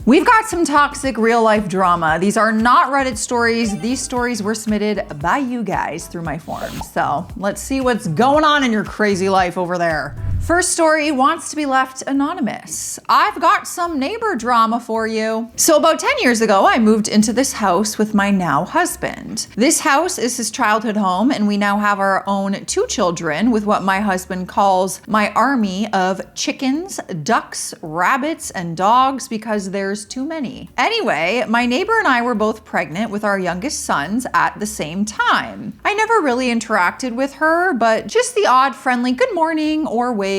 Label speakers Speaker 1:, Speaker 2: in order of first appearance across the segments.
Speaker 1: We've got some toxic real life drama. These are not Reddit stories. These stories were submitted by you guys through my forums. So let's see what's going on in your crazy life over there. First story wants to be left anonymous. I've got some neighbor drama for you. So about 10 years ago, I moved into this house with my now husband. This house is his childhood home, and we now have our own 2 children with what my husband calls my army of chickens, ducks, rabbits, and dogs because there's too many. Anyway, my neighbor and I were both pregnant with our youngest sons at the same time. I never really interacted with her, but just the odd friendly good morning or wave.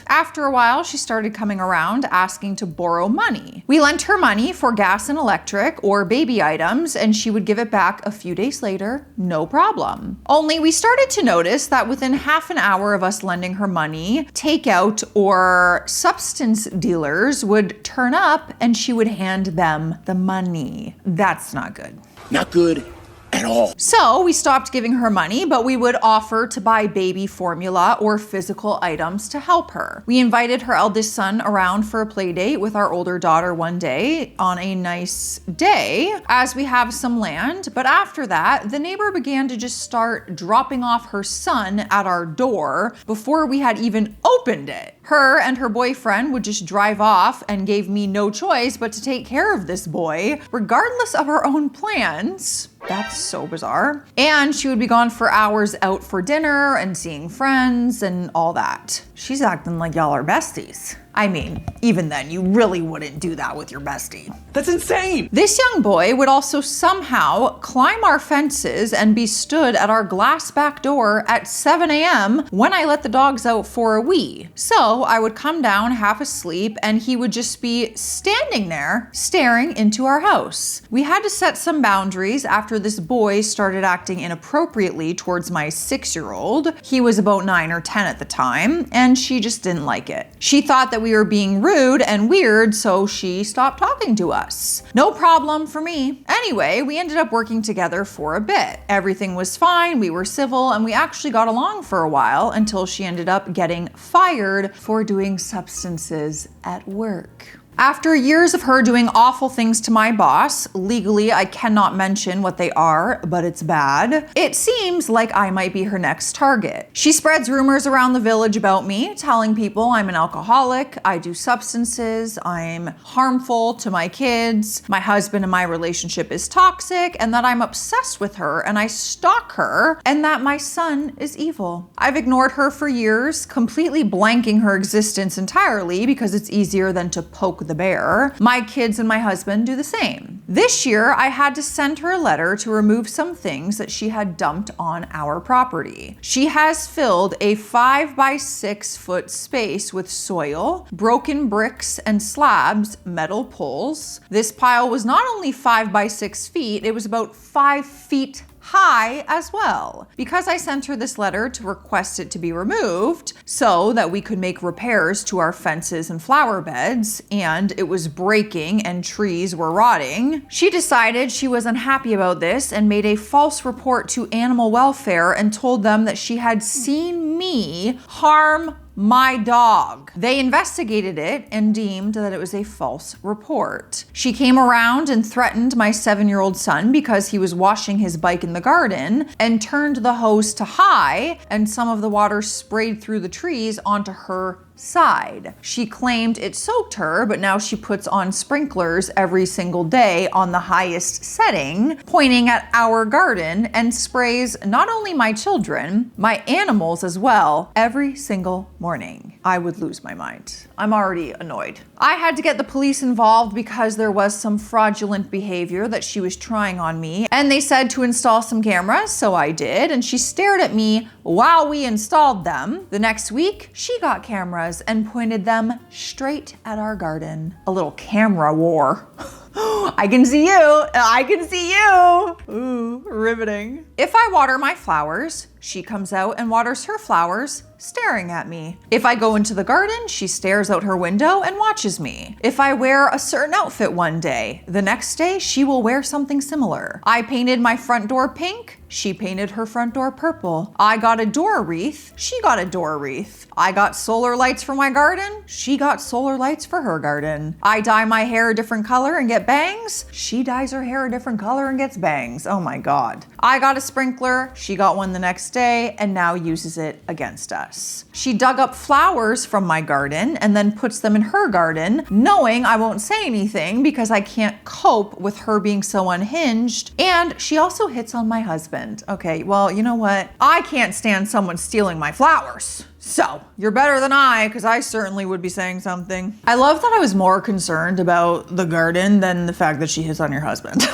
Speaker 1: After a while, she started coming around asking to borrow money. We lent her money for gas and electric or baby items, and she would give it back a few days later, no problem. Only we started to notice that within half an hour of us lending her money, takeout or substance dealers would turn up and she would hand them the money. That's not good.
Speaker 2: Not good at all.
Speaker 1: So we stopped giving her money, but we would offer to buy baby formula or physical items to help her. We invited her eldest son around for a play date with our older daughter one day on a nice day, as we have some land. But after that, the neighbor began to just start dropping off her son at our door before we had even opened it. Her and her boyfriend would just drive off and gave me no choice but to take care of this boy, regardless of her own plans. That's so bizarre. And she would be gone for hours out for dinner and seeing friends and all that. She's acting like y'all are besties. I mean, even then, you really wouldn't do that with your bestie.
Speaker 2: That's insane!
Speaker 1: This young boy would also somehow climb our fences and be stood at our glass back door at 7 a.m. when I let the dogs out for a wee. So I would come down half asleep and he would just be standing there staring into our house. We had to set some boundaries after this boy started acting inappropriately towards my 6-year-old. He was about 9 or 10 at the time, and she just didn't like it. She thought that we were being rude and weird, so she stopped talking to us. No problem for me. Anyway, we ended up working together for a bit. Everything was fine, we were civil, and we actually got along for a while until she ended up getting fired for doing substances at work. After years of her doing awful things to my boss, legally I cannot mention what they are, but it's bad, it seems like I might be her next target. She spreads rumors around the village about me, telling people I'm an alcoholic, I do substances, I'm harmful to my kids, my husband and my relationship is toxic, and that I'm obsessed with her and I stalk her, and that my son is evil. I've ignored her for years, completely blanking her existence entirely because it's easier than to poke the bear. My kids and my husband do the same. This year, I had to send her a letter to remove some things that she had dumped on our property. She has filled a 5 by 6 foot space with soil, broken bricks and slabs, metal poles. This pile was not only 5 by 6 feet, it was about 5 feet high as well. Because I sent her this letter to request it to be removed so that we could make repairs to our fences and flower beds, and it was breaking and trees were rotting, she decided she was unhappy about this and made a false report to animal welfare and told them that she had seen me harm my dog. They investigated it and deemed that it was a false report. She came around and threatened my 7-year-old son because he was washing his bike in the garden and turned the hose to high, and some of the water sprayed through the trees onto her side. She claimed it soaked her, but now she puts on sprinklers every single day on the highest setting, pointing at our garden, and sprays not only my children, my animals as well, every single morning. I would lose my mind. I'm already annoyed. I had to get the police involved because there was some fraudulent behavior that she was trying on me, and they said to install some cameras, so I did, and she stared at me while we installed them. The next week, she got cameras and pointed them straight at our garden. A little camera war. I can see you. I can see you. Ooh, riveting. If I water my flowers, She comes out and waters her flowers, staring at me. If I go into the garden, she stares out her window and watches me. If I wear a certain outfit one day, the next day she will wear something similar. I painted my front door pink. She painted her front door purple. I got a door wreath. She got a door wreath. I got solar lights for my garden. She got solar lights for her garden. I dye my hair a different color and get bangs. She dyes her hair a different color and gets bangs. Oh my God. I got a sprinkler. She got one the next day and now uses it against us. She dug up flowers from my garden and then puts them in her garden, knowing I won't say anything because I can't cope with her being so unhinged. And she also hits on my husband. Okay, well, you know what? I can't stand someone stealing my flowers. So, you're better than I, because I certainly would be saying something. I love that I was more concerned about the garden than the fact that she hits on your husband.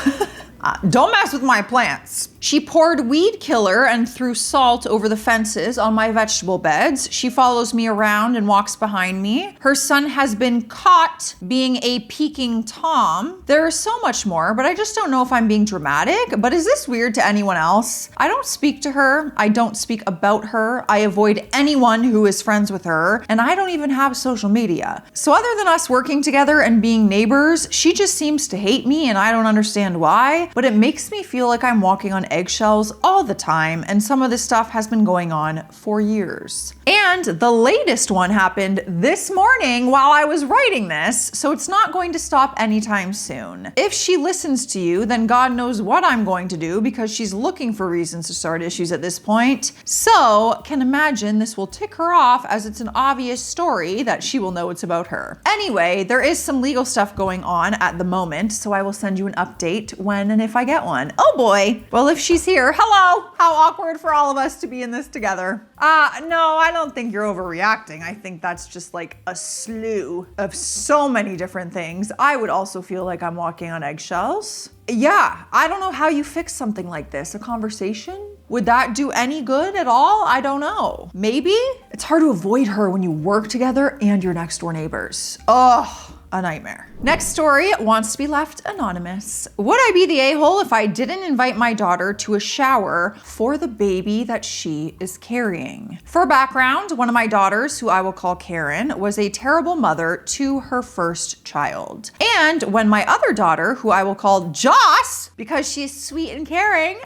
Speaker 1: Don't mess with my plants. She poured weed killer and threw salt over the fences on my vegetable beds. She follows me around and walks behind me. Her son has been caught being a peeking Tom. There is so much more, but I just don't know if I'm being dramatic. But is this weird to anyone else? I don't speak to her. I don't speak about her. I avoid anyone who is friends with her, and I don't even have social media. So other than us working together and being neighbors, she just seems to hate me, and I don't understand why. But it makes me feel like I'm walking on eggshells all the time, and some of this stuff has been going on for years. And the latest one happened this morning while I was writing this, so it's not going to stop anytime soon. If she listens to you, then God knows what I'm going to do because she's looking for reasons to start issues at this point. So, can imagine this will tick her off as it's an obvious story that she will know it's about her. Anyway, there is some legal stuff going on at the moment, so I will send you an update when and if I get one. Oh boy. Well, if she's here, hello. How awkward for all of us to be in this together. No, I don't think you're overreacting. I think that's just like a slew of so many different things. I would also feel like I'm walking on eggshells. Yeah, I don't know how you fix something like this. A conversation? Would that do any good at all? I don't know. Maybe? It's hard to avoid her when you work together and your next door neighbors. Ugh. A nightmare. Next story wants to be left anonymous. Would I be the a-hole if I didn't invite my daughter to a shower for the baby that she is carrying? For background, one of my daughters, who I will call Karen, was a terrible mother to her first child. And when my other daughter, who I will call Joss, because she is sweet and caring,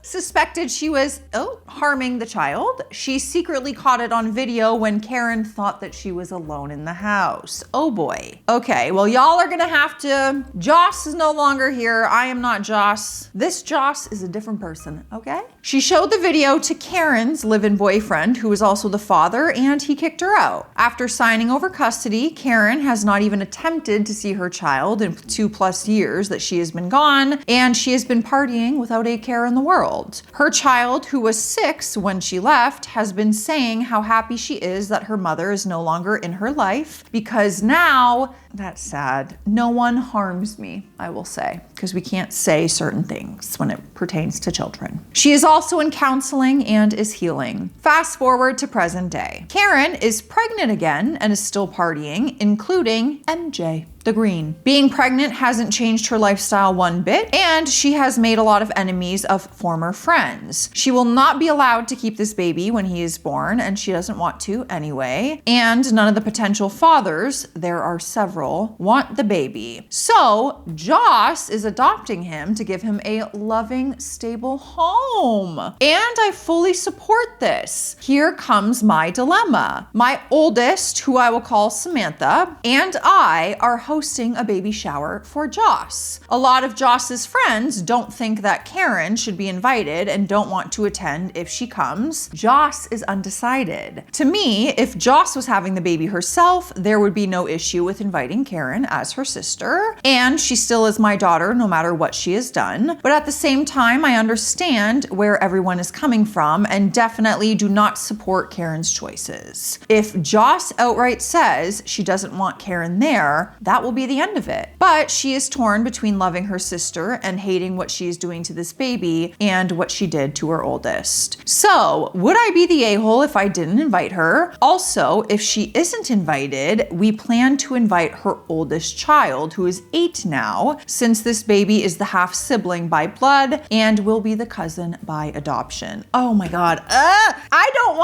Speaker 1: suspected she was harming the child, she secretly caught it on video when Karen thought that she was alone in the house. Oh boy. Okay, well, y'all are gonna have to. Joss is no longer here. I am not Joss. This Joss is a different person, okay? She showed the video to Karen's live-in boyfriend, who is also the father, and he kicked her out. After signing over custody, Karen has not even attempted to see her child in 2+ years that she has been gone, and she has been partying without a care in the world. Her child, who was 6 when she left, has been saying how happy she is that her mother is no longer in her life because now, that's sad, no one harms me, I will say, because we can't say certain things when it pertains to children. She is also in counseling and is healing. Fast forward to present day. Karen is pregnant again and is still partying, including MJ. The green. Being pregnant hasn't changed her lifestyle one bit, and she has made a lot of enemies of former friends. She will not be allowed to keep this baby when he is born, and she doesn't want to anyway. And none of the potential fathers, there are several, want the baby. So Joss is adopting him to give him a loving, stable home. And I fully support this. Here comes my dilemma. My oldest, who I will call Samantha, and I are hosting a baby shower for Joss. A lot of Joss's friends don't think that Karen should be invited and don't want to attend if she comes. Joss is undecided. To me, if Joss was having the baby herself, there would be no issue with inviting Karen as her sister, and she still is my daughter no matter what she has done. But at the same time, I understand where everyone is coming from and definitely do not support Karen's choices. If Joss outright says she doesn't want Karen there, that that will be the end of it. But she is torn between loving her sister and hating what she is doing to this baby and what she did to her oldest. So, would I be the a-hole if I didn't invite her? Also, if she isn't invited, we plan to invite her oldest child, who is 8 now, since this baby is the half sibling by blood and will be the cousin by adoption. Oh my God. I don't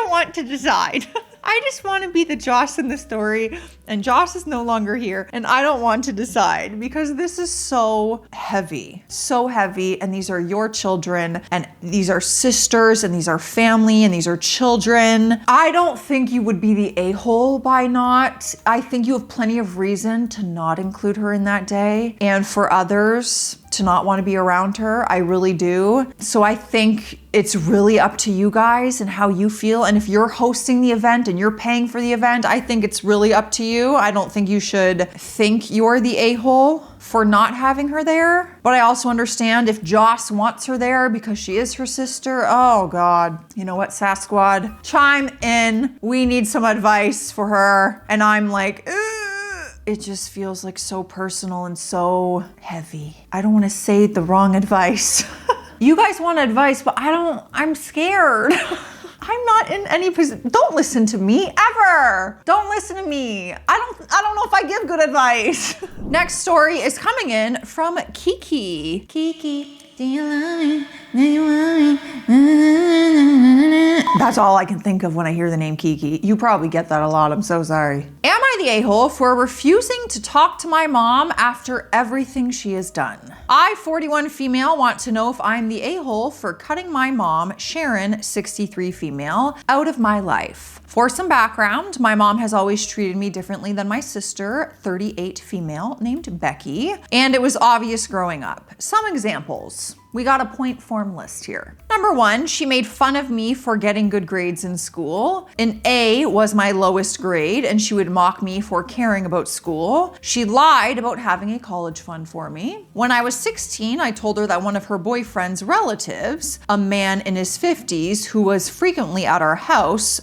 Speaker 1: want to decide. I just want to be the Joss in the story, and Joss is no longer here, and I don't want to decide because this is so heavy, and these are your children, and these are sisters, and these are family, and these are children. I don't think you would be the a-hole by not. I think you have plenty of reason to not include her in that day, and for others to not want to be around her. I really do. So I think it's really up to you guys and how you feel. And if you're hosting the event and you're paying for the event, I think it's really up to you. I don't think you should think you're the a-hole for not having her there. But I also understand if Joss wants her there because she is her sister. Oh God. You know what, Sasquatch? Chime in. We need some advice for her. And I'm like, ugh. It just feels like so personal and so heavy. I don't want to say the wrong advice. You guys want advice, but I'm scared. I'm not in any position. Don't listen to me ever. Don't listen to me. I don't know if I give good advice. Next story is coming in from Kiki. Kiki, do you love me? Do you want me? That's all I can think of when I hear the name Kiki. You probably get that a lot. I'm so sorry. Am I the a-hole for refusing to talk to my mom after everything she has done? I, 41 female, want to know if I'm the a-hole for cutting my mom, Sharon, 63 female, out of my life. For some background, my mom has always treated me differently than my sister, 38 female, named Becky, and it was obvious growing up. Some examples. We got a point form list here. Number 1, she made fun of me for getting good grades in school. An A was my lowest grade, and she would mock me for caring about school. She lied about having a college fund for me. When I was 16, I told her that one of her boyfriend's relatives, a man in his 50s who was frequently at our house,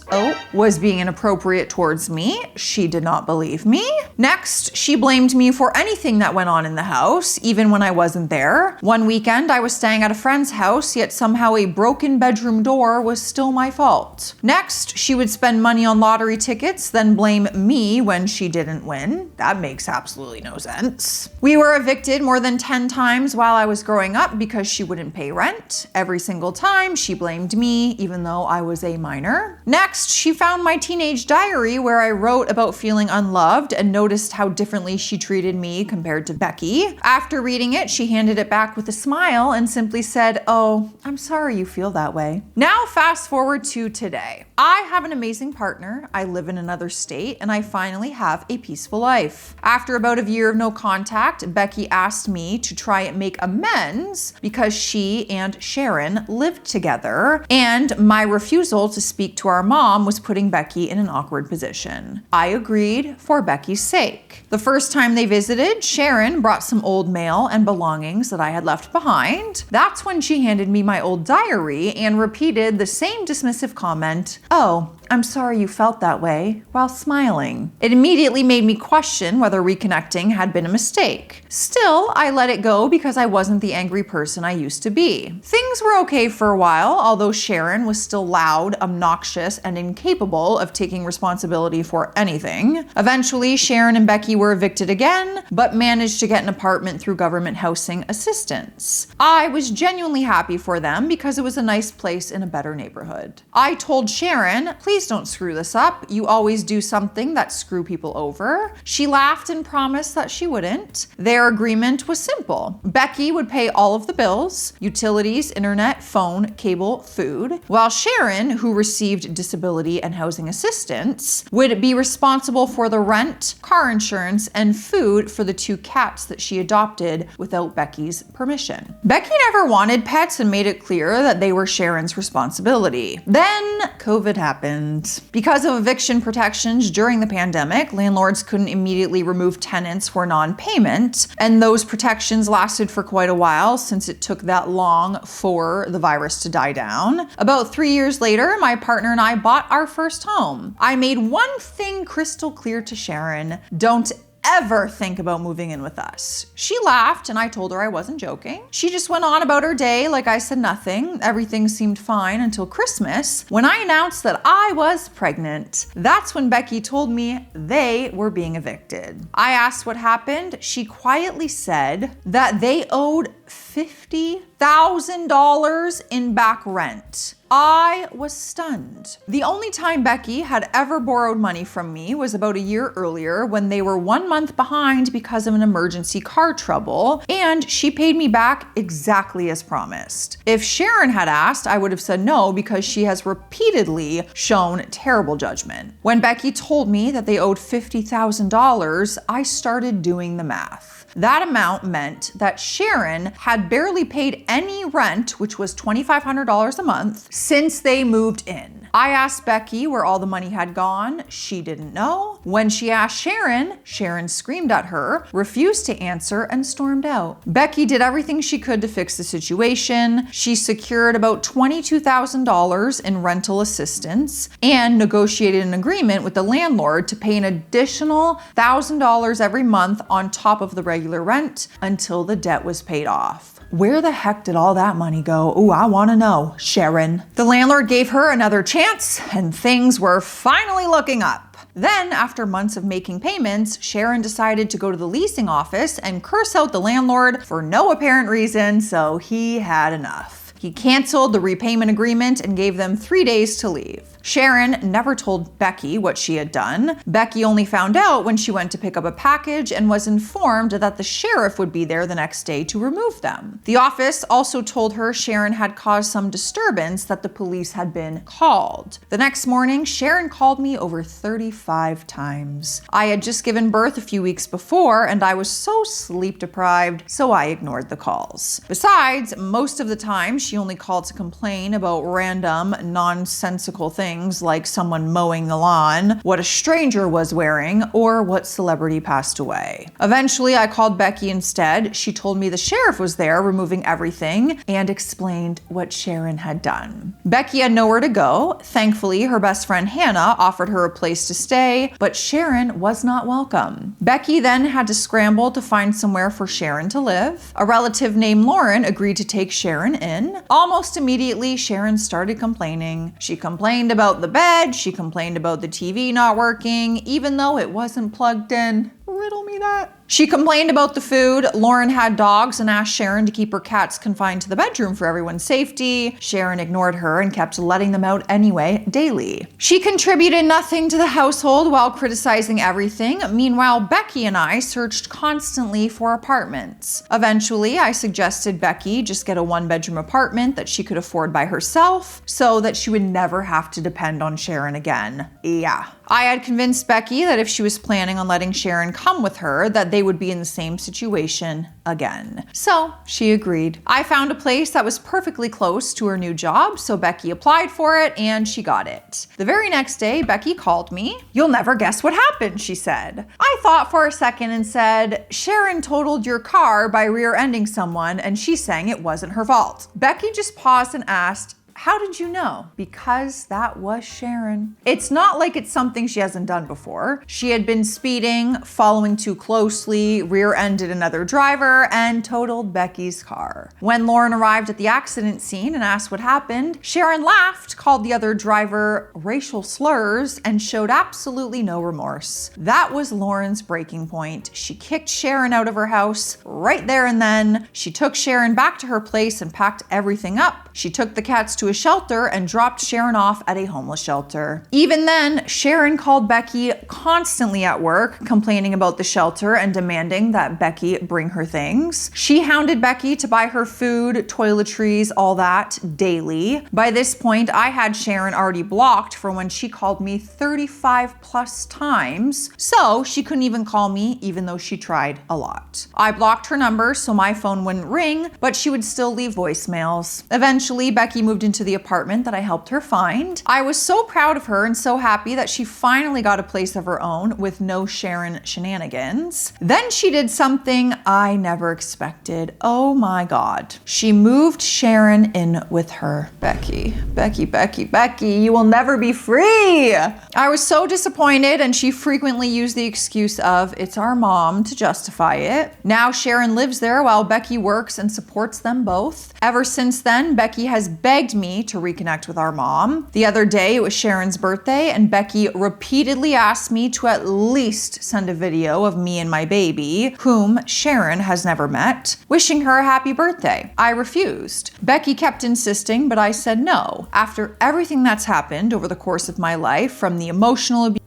Speaker 1: was being inappropriate towards me. She did not believe me. Next, she blamed me for anything that went on in the house, even when I wasn't there. One weekend, I was staying at a friend's house, yet somehow a broken bedroom door was still my fault. Next, she would spend money on lottery tickets, then blame me when she didn't win. That makes absolutely no sense. We were evicted more than 10 times while I was growing up because she wouldn't pay rent. Every single time, she blamed me, even though I was a minor. Next, she found my teenage diary where I wrote about feeling unloved and noticed how differently she treated me compared to Becky. After reading it, she handed it back with a smile and simply said, "Oh, I'm sorry you feel that way." Now fast forward to today. I have an amazing partner, I live in another state, and I finally have a peaceful life. After about a year of no contact, Becky asked me to try and make amends because she and Sharon lived together, and my refusal to speak to our mom was putting Becky in an awkward position. I agreed for Becky's sake. The first time they visited, Sharon brought some old mail and belongings that I had left behind. That's when she handed me my old diary and repeated the same dismissive comment, "Oh, I'm sorry you felt that way," while smiling. It immediately made me question whether reconnecting had been a mistake. Still, I let it go because I wasn't the angry person I used to be. Things were okay for a while, although Sharon was still loud, obnoxious, and incapable of taking responsibility for anything. Eventually, Sharon and Becky were evicted again, but managed to get an apartment through government housing assistance. I was genuinely happy for them because it was a nice place in a better neighborhood. I told Sharon, "Please don't screw this up. You always do something that screw people over." She laughed and promised that she wouldn't. Their agreement was simple. Becky would pay all of the bills, utilities, internet, phone, cable, food, while Sharon, who received disability and housing assistance, would be responsible for the rent, car insurance, and food for the 2 cats that she adopted without Becky's permission. Becky Becky never wanted pets and made it clear that they were Sharon's responsibility. Then COVID happened. Because of eviction protections during the pandemic, landlords couldn't immediately remove tenants for non-payment, and those protections lasted for quite a while since it took that long for the virus to die down. About 3 years later, my partner and I bought our first home. I made one thing crystal clear to Sharon: don't ever think about moving in with us. She laughed and I told her I wasn't joking. She just went on about her day like I said nothing. Everything seemed fine until Christmas, when I announced that I was pregnant. That's when Becky told me they were being evicted. I asked what happened. She quietly said that they owed $50,000 in back rent. I was stunned. The only time Becky had ever borrowed money from me was about a year earlier, when they were 1 month behind because of an emergency car trouble, and she paid me back exactly as promised. If Sharon had asked, I would have said no, because she has repeatedly shown terrible judgment. When Becky told me that they owed $50,000, I started doing the math. That amount meant that Sharon had barely paid any rent, which was $2,500 a month, since they moved in. I asked Becky where all the money had gone. She didn't know. When she asked Sharon, Sharon screamed at her, refused to answer, and stormed out. Becky did everything she could to fix the situation. She secured about $22,000 in rental assistance and negotiated an agreement with the landlord to pay an additional $1,000 every month on top of the regular rent until the debt was paid off. Where the heck did all that money go? Ooh, I wanna know, Sharon. The landlord gave her another chance and things were finally looking up. Then, after months of making payments, Sharon decided to go to the leasing office and curse out the landlord for no apparent reason, so he had enough. He canceled the repayment agreement and gave them 3 days to leave. Sharon never told Becky what she had done. Becky only found out when she went to pick up a package and was informed that the sheriff would be there the next day to remove them. The office also told her Sharon had caused some disturbance, that the police had been called. The next morning, Sharon called me over 35 times. I had just given birth a few weeks before and I was so sleep deprived, so I ignored the calls. Besides, most of the time she only called to complain about random, nonsensical things like someone mowing the lawn, what a stranger was wearing, or what celebrity passed away. Eventually, I called Becky instead. She told me the sheriff was there removing everything and explained what Sharon had done. Becky had nowhere to go. Thankfully, her best friend Hannah offered her a place to stay, but Sharon was not welcome. Becky then had to scramble to find somewhere for Sharon to live. A relative named Lauren agreed to take Sharon in. Almost immediately, Sharon started complaining. She complained about the bed, she complained about the TV not working, even though it wasn't plugged in. Riddle me that. She complained about the food. Lauren had dogs and asked Sharon to keep her cats confined to the bedroom for everyone's safety. Sharon ignored her and kept letting them out anyway, daily. She contributed nothing to the household while criticizing everything. Meanwhile, Becky and I searched constantly for apartments. Eventually, I suggested Becky just get a 1-bedroom apartment that she could afford by herself so that she would never have to depend on Sharon again. Yeah. I had convinced Becky that if she was planning on letting Sharon come with her, that they would be in the same situation again. So she agreed. I found a place that was perfectly close to her new job, so Becky applied for it and she got it. The very next day, Becky called me. "You'll never guess what happened," she said. I thought for a second and said, "Sharon totaled your car by rear-ending someone and she's saying it wasn't her fault." Becky just paused and asked, "How did you know?" Because that was Sharon. It's not like it's something she hasn't done before. She had been speeding, following too closely, rear-ended another driver, and totaled Becky's car. When Lauren arrived at the accident scene and asked what happened, Sharon laughed, called the other driver racial slurs, and showed absolutely no remorse. That was Lauren's breaking point. She kicked Sharon out of her house right there and then. She took Sharon back to her place and packed everything up. She took the cats to to a shelter and dropped Sharon off at a homeless shelter. Even then, Sharon called Becky constantly at work, complaining about the shelter and demanding that Becky bring her things. She hounded Becky to buy her food, toiletries, all that daily. By this point, I had Sharon already blocked for when she called me 35 plus times, so she couldn't even call me even though she tried a lot. I blocked her number so my phone wouldn't ring, but she would still leave voicemails. Eventually, Becky moved into the apartment that I helped her find. I was so proud of her and so happy that she finally got a place of her own with no Sharon shenanigans. Then she did something I never expected. Oh my God. She moved Sharon in with her. Becky, you will never be free. I was so disappointed, and she frequently used the excuse of it's our mom to justify it. Now Sharon lives there while Becky works and supports them both. Ever since then, Becky has begged me to reconnect with our mom. The other day, it was Sharon's birthday, and Becky repeatedly asked me to at least send a video of me and my baby, whom Sharon has never met, wishing her a happy birthday. I refused. Becky kept insisting, but I said no. After everything that's happened over the course of my life, from the emotional abuse,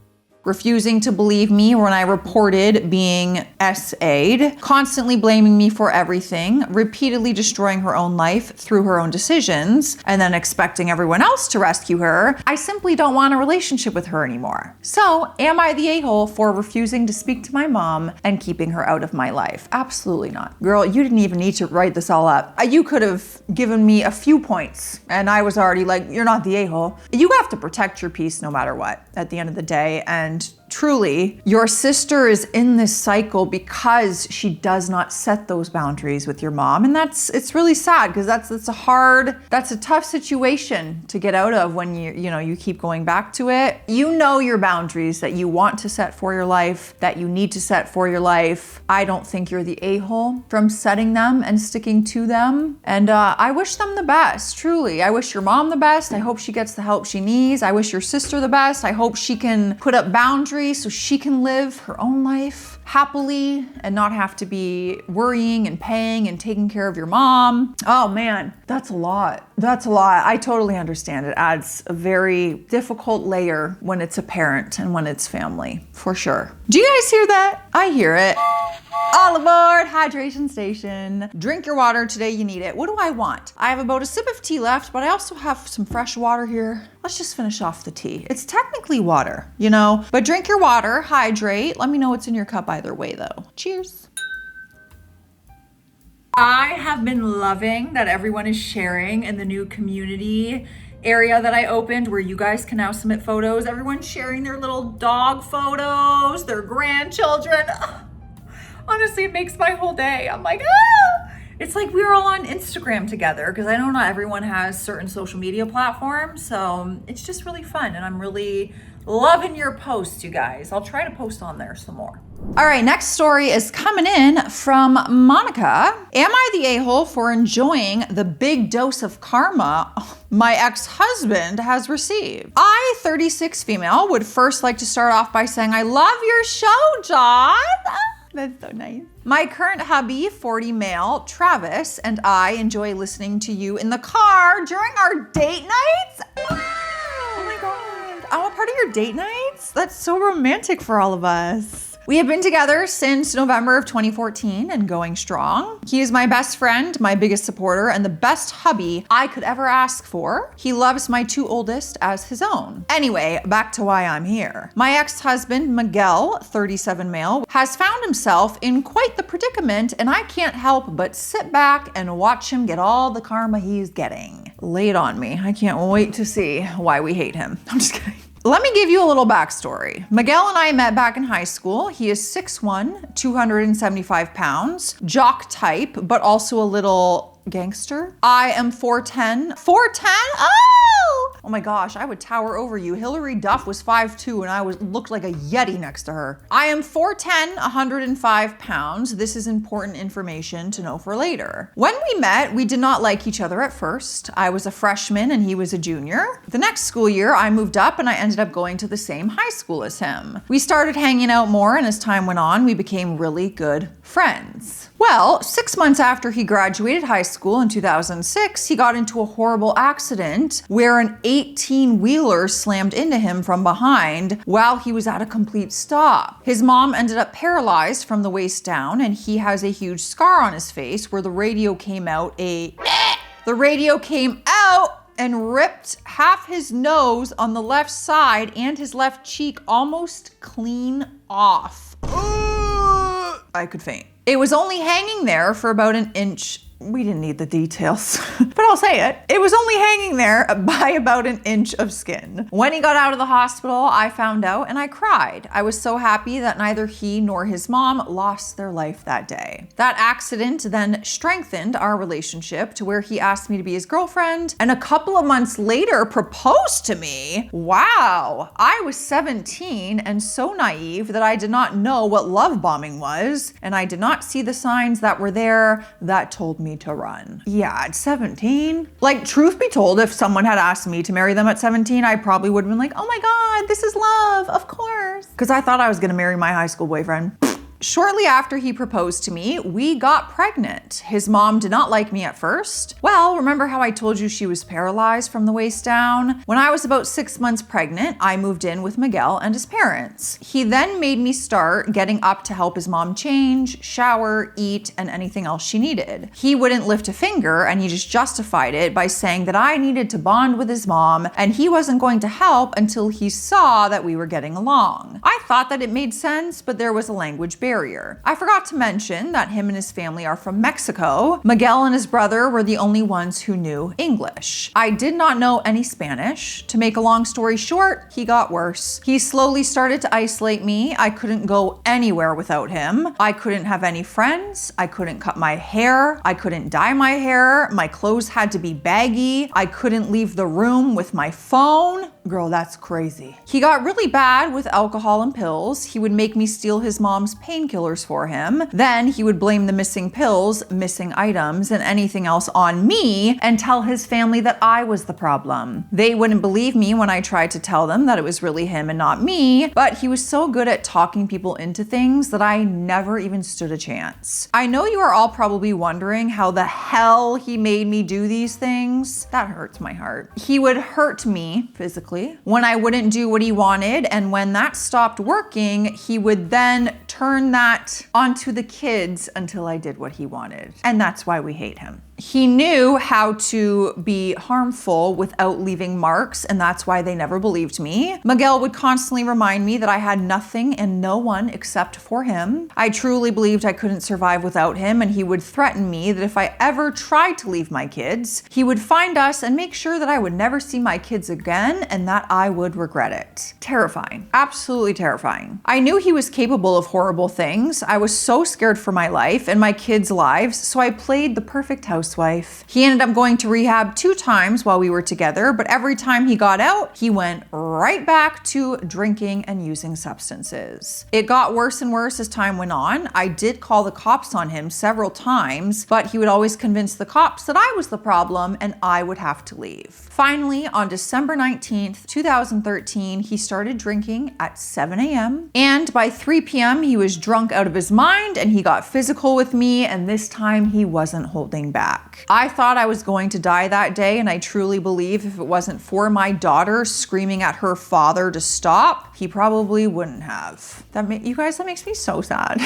Speaker 1: refusing to believe me when I reported being SA'd, constantly blaming me for everything, repeatedly destroying her own life through her own decisions, and then expecting everyone else to rescue her, I simply don't want a relationship with her anymore. So, am I the a-hole for refusing to speak to my mom and keeping her out of my life? Absolutely not. Girl, you didn't even need to write this all up. You could have given me a few points, and I was already like, you're not the a-hole. You have to protect your peace no matter what at the end of the day, and truly, your sister is in this cycle because she does not set those boundaries with your mom. And it's really sad, because that's a tough situation to get out of when you keep going back to it. You know your boundaries that you want to set for your life, that you need to set for your life. I don't think you're the a-hole from setting them and sticking to them. And I wish them the best, truly. I wish your mom the best. I hope she gets the help she needs. I wish your sister the best. I hope she can put up boundaries so she can live her own life happily and not have to be worrying and paying and taking care of your mom. Oh man, that's a lot. That's a lot. I totally understand. It adds a very difficult layer when it's a parent and when it's family, for sure. Do you guys hear that? I hear it. All aboard hydration station. Drink your water today, you need it. What do I want? I have about a sip of tea left, but I also have some fresh water here. Let's just finish off the tea. It's technically water, but drink your water, hydrate. Let me know what's in your cup either way though. Cheers. I have been loving that everyone is sharing in the new community area that I opened where you guys can now submit photos. Everyone's sharing their little dog photos, their grandchildren. Honestly, it makes my whole day. I'm like, ah! It's like we were all on Instagram together, because I know not everyone has certain social media platforms. So it's just really fun, and I'm really loving your posts, you guys. I'll try to post on there some more. All right, next story is coming in from Monica. Am I the a-hole for enjoying the big dose of karma my ex-husband has received? I, 36 female, would first like to start off by saying I love your show, John. That's so nice. My current hubby, 40 male, Travis, and I enjoy listening to you in the car during our date nights. Oh my God. I'm a part of your date nights? That's so romantic for all of us. We have been together since November of 2014 and going strong. He is my best friend, my biggest supporter, and the best hubby I could ever ask for. He loves my two oldest as his own. Anyway, back to why I'm here. My ex-husband, Miguel, 37 male, has found himself in quite the predicament, and I can't help but sit back and watch him get all the karma he's getting. Lay it on me. I can't wait to see why we hate him. I'm just kidding. Let me give you a little backstory. Miguel and I met back in high school. He is 6'1", 275 pounds, jock type, but also a little gangster. I am 4'10". 4'10"? Oh! Oh my gosh, I would tower over you. Hillary Duff was 5'2" and I looked like a Yeti next to her. I am 4'10", 105 pounds. This is important information to know for later. When we met, we did not like each other at first. I was a freshman and he was a junior. The next school year, I moved up and I ended up going to the same high school as him. We started hanging out more, and as time went on, we became really good friends. Well, 6 months after he graduated high school in 2006, he got into a horrible accident where an 18-wheeler slammed into him from behind while he was at a complete stop. His mom ended up paralyzed from the waist down, and he has a huge scar on his face where the radio came out and ripped half his nose on the left side and his left cheek almost clean off. I could faint. It was only hanging there for about an inch. We didn't need the details, but I'll say it. It was only hanging there by about an inch of skin. When he got out of the hospital, I found out and I cried. I was so happy that neither he nor his mom lost their life that day. That accident then strengthened our relationship to where he asked me to be his girlfriend, and a couple of months later proposed to me. Wow, I was 17 and so naive that I did not know what love bombing was, and I did not see the signs that were there that told me to run. Yeah, at 17. Like, truth be told, if someone had asked me to marry them at 17, I probably would have been like, oh my God, this is love, of course. Because I thought I was gonna marry my high school boyfriend. Shortly after he proposed to me, we got pregnant. His mom did not like me at first. Well, remember how I told you she was paralyzed from the waist down? When I was about 6 months pregnant, I moved in with Miguel and his parents. He then made me start getting up to help his mom change, shower, eat, and anything else she needed. He wouldn't lift a finger, and he just justified it by saying that I needed to bond with his mom and he wasn't going to help until he saw that we were getting along. I thought that it made sense, but there was a language barrier. I forgot to mention that him and his family are from Mexico. Miguel and his brother were the only ones who knew English. I did not know any Spanish. To make a long story short, he got worse. He slowly started to isolate me. I couldn't go anywhere without him. I couldn't have any friends. I couldn't cut my hair. I couldn't dye my hair. My clothes had to be baggy. I couldn't leave the room with my phone. Girl, that's crazy. He got really bad with alcohol and pills. He would make me steal his mom's painkillers for him. Then he would blame the missing pills, missing items, and anything else on me and tell his family that I was the problem. They wouldn't believe me when I tried to tell them that it was really him and not me, but he was so good at talking people into things that I never even stood a chance. I know you are all probably wondering how the hell he made me do these things. That hurts my heart. He would hurt me physically when I wouldn't do what he wanted, and when that stopped working, he would then turn that onto the kids until I did what he wanted. And that's why we hate him. He knew how to be harmful without leaving marks, and that's why they never believed me. Miguel would constantly remind me that I had nothing and no one except for him. I truly believed I couldn't survive without him, and he would threaten me that if I ever tried to leave my kids, he would find us and make sure that I would never see my kids again and that I would regret it. Terrifying. Absolutely terrifying. I knew he was capable of horrible things. I was so scared for my life and my kids' lives, so I played the perfect housewife. He ended up going to rehab 2 times while we were together, but every time he got out, he went right back to drinking and using substances. It got worse and worse as time went on. I did call the cops on him several times, but he would always convince the cops that I was the problem and I would have to leave. Finally, on December 19th, 2013, he started drinking at 7 a.m. and by 3 p.m. he was drunk out of his mind and he got physical with me, and this time he wasn't holding back. I thought I was going to die that day, and I truly believe if it wasn't for my daughter screaming at her father to stop, he probably wouldn't have. You guys, that makes me so sad.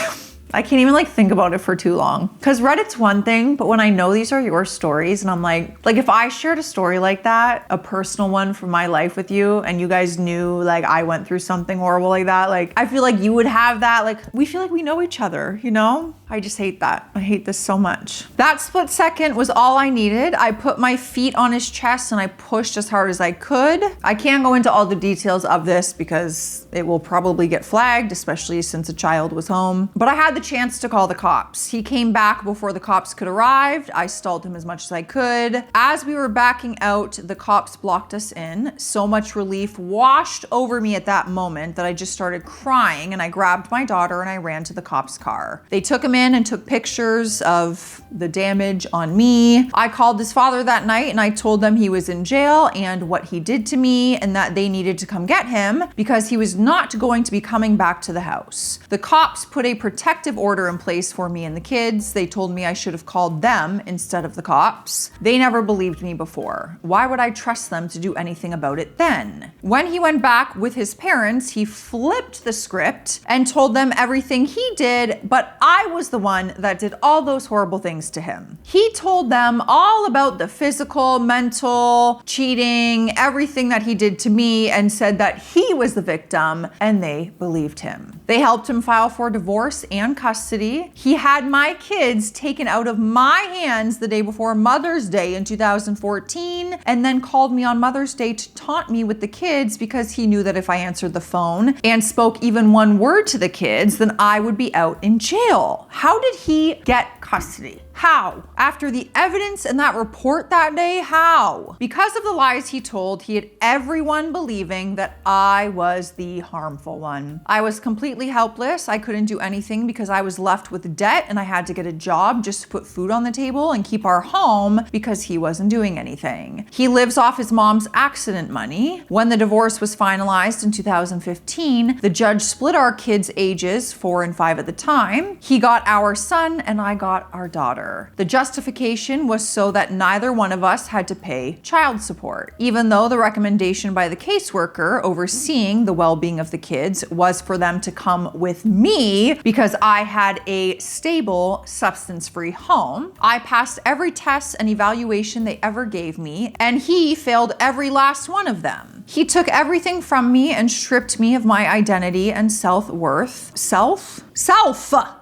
Speaker 1: I can't even think about it for too long. Because Reddit's one thing, but when I know these are your stories and I'm like if I shared a story like that, a personal one from my life with you, and you guys knew I went through something horrible like that, I feel like you would have that, we feel like we know each other, you know? I just hate that. I hate this so much. That split second was all I needed. I put my feet on his chest and I pushed as hard as I could. I can't go into all the details of this because it will probably get flagged, especially since a child was home. But I had the chance to call the cops. He came back before the cops could arrive. I stalled him as much as I could. As we were backing out, the cops blocked us in. So much relief washed over me at that moment that I just started crying, and I grabbed my daughter and I ran to the cops' car. They took him in and took pictures of the damage on me. I called his father that night and I told them he was in jail and what he did to me, and that they needed to come get him because he was not going to be coming back to the house. The cops put a protective order in place for me and the kids. They told me I should have called them instead of the cops. They never believed me before. Why would I trust them to do anything about it then? When he went back with his parents, he flipped the script and told them everything he did, but I was the one that did all those horrible things to him. He told them all about the physical, mental, cheating, everything that he did to me, and said that he was the victim, and they believed him. They helped him file for divorce and custody. He had my kids taken out of my hands the day before Mother's Day in 2014, and then called me on Mother's Day to taunt me with the kids because he knew that if I answered the phone and spoke even one word to the kids, then I would be out in jail. How did he get custody? How? After the evidence in that report that day, how? Because of the lies he told, he had everyone believing that I was the harmful one. I was completely helpless. I couldn't do anything because I was left with debt and I had to get a job just to put food on the table and keep our home because he wasn't doing anything. He lives off his mom's accident money. When the divorce was finalized in 2015, the judge split our kids' ages, 4 and 5 at the time. He got our son and I got our daughter. The justification was so that neither one of us had to pay child support, even though the recommendation by the caseworker overseeing the well-being of the kids was for them to come with me because I had a stable, substance-free home. I passed every test and evaluation they ever gave me, and he failed every last one of them. He took everything from me and stripped me of my identity and self-worth. Self?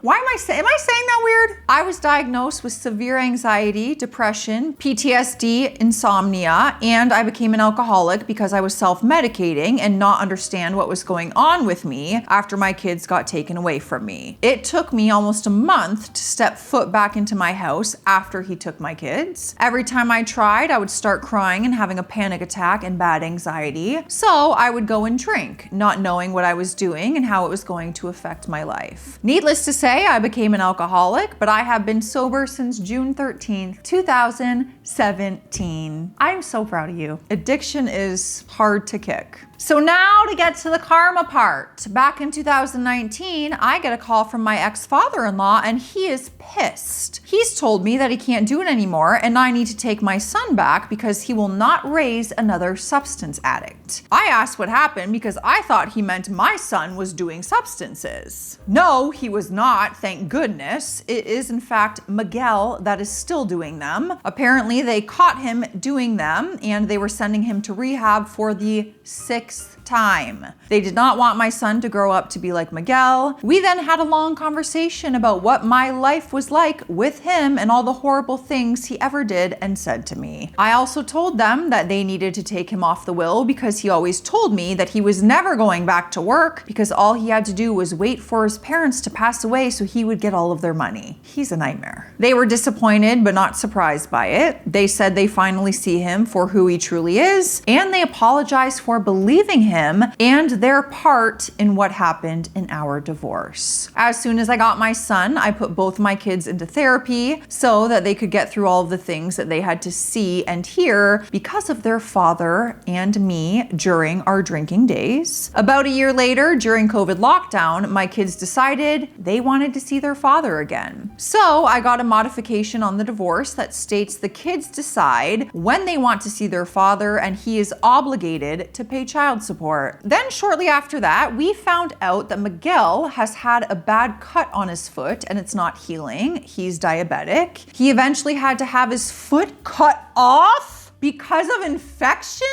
Speaker 1: Why am I saying that weird? I was diagnosed with severe anxiety, depression, PTSD, insomnia, and I became an alcoholic because I was self-medicating and not understand what was going on with me after my kids got taken away from me. It took me almost a month to step foot back into my house after he took my kids. Every time I tried, I would start crying and having a panic attack and bad anxiety. So I would go and drink, not knowing what I was doing and how it was going to affect my life. Needless to say, I became an alcoholic, but I have been sober since June 13th, 2017. I'm so proud of you. Addiction is hard to kick. So now to get to the karma part. Back in 2019, I get a call from my ex-father-in-law and he is pissed. He's told me that he can't do it anymore and I need to take my son back because he will not raise another substance addict. I asked what happened because I thought he meant my son was doing substances. No, he was not, thank goodness. It is in fact Miguel that is still doing them. Apparently they caught him doing them and they were sending him to rehab for the 6th time. They did not want my son to grow up to be like Miguel. We then had a long conversation about what my life was like with him and all the horrible things he ever did and said to me. I also told them that they needed to take him off the will because he always told me that he was never going back to work because all he had to do was wait for his parents to pass away so he would get all of their money. He's a nightmare. They were disappointed but not surprised by it. They said they finally see him for who he truly is, and they apologized for believing him and their part in what happened in our divorce. As soon as I got my son, I put both my kids into therapy so that they could get through all of the things that they had to see and hear because of their father and me during our drinking days. About a year later, during COVID lockdown, my kids decided they wanted to see their father again. So I got a modification on the divorce that states the kids decide when they want to see their father and he is obligated to pay child support. Then shortly after that, we found out that Miguel has had a bad cut on his foot and it's not healing. He's diabetic. He eventually had to have his foot cut off because of infection.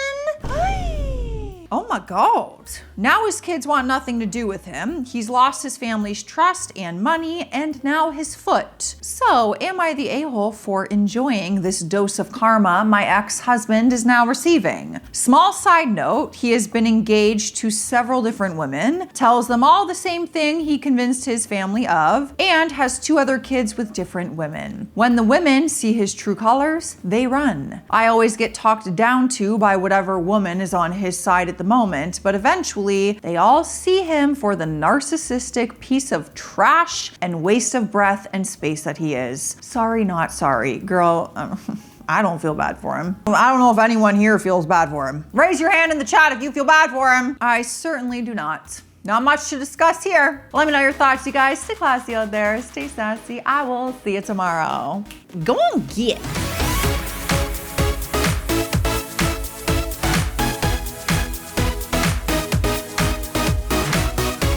Speaker 1: Oh my God. Now his kids want nothing to do with him. He's lost his family's trust and money and now his foot. So am I the a-hole for enjoying this dose of karma my ex-husband is now receiving? Small side note, he has been engaged to several different women, tells them all the same thing he convinced his family of, and has 2 other kids with different women. When the women see his true colors, they run. I always get talked down to by whatever woman is on his side at the moment, but eventually they all see him for the narcissistic piece of trash and waste of breath and space that he is. Sorry, not sorry. Girl, I don't feel bad for him. I don't know if anyone here feels bad for him. Raise your hand in the chat if you feel bad for him. I certainly do not. Not much to discuss here. Let me know your thoughts, you guys. Stay classy out there. Stay sassy. I will see you tomorrow. Go on, get.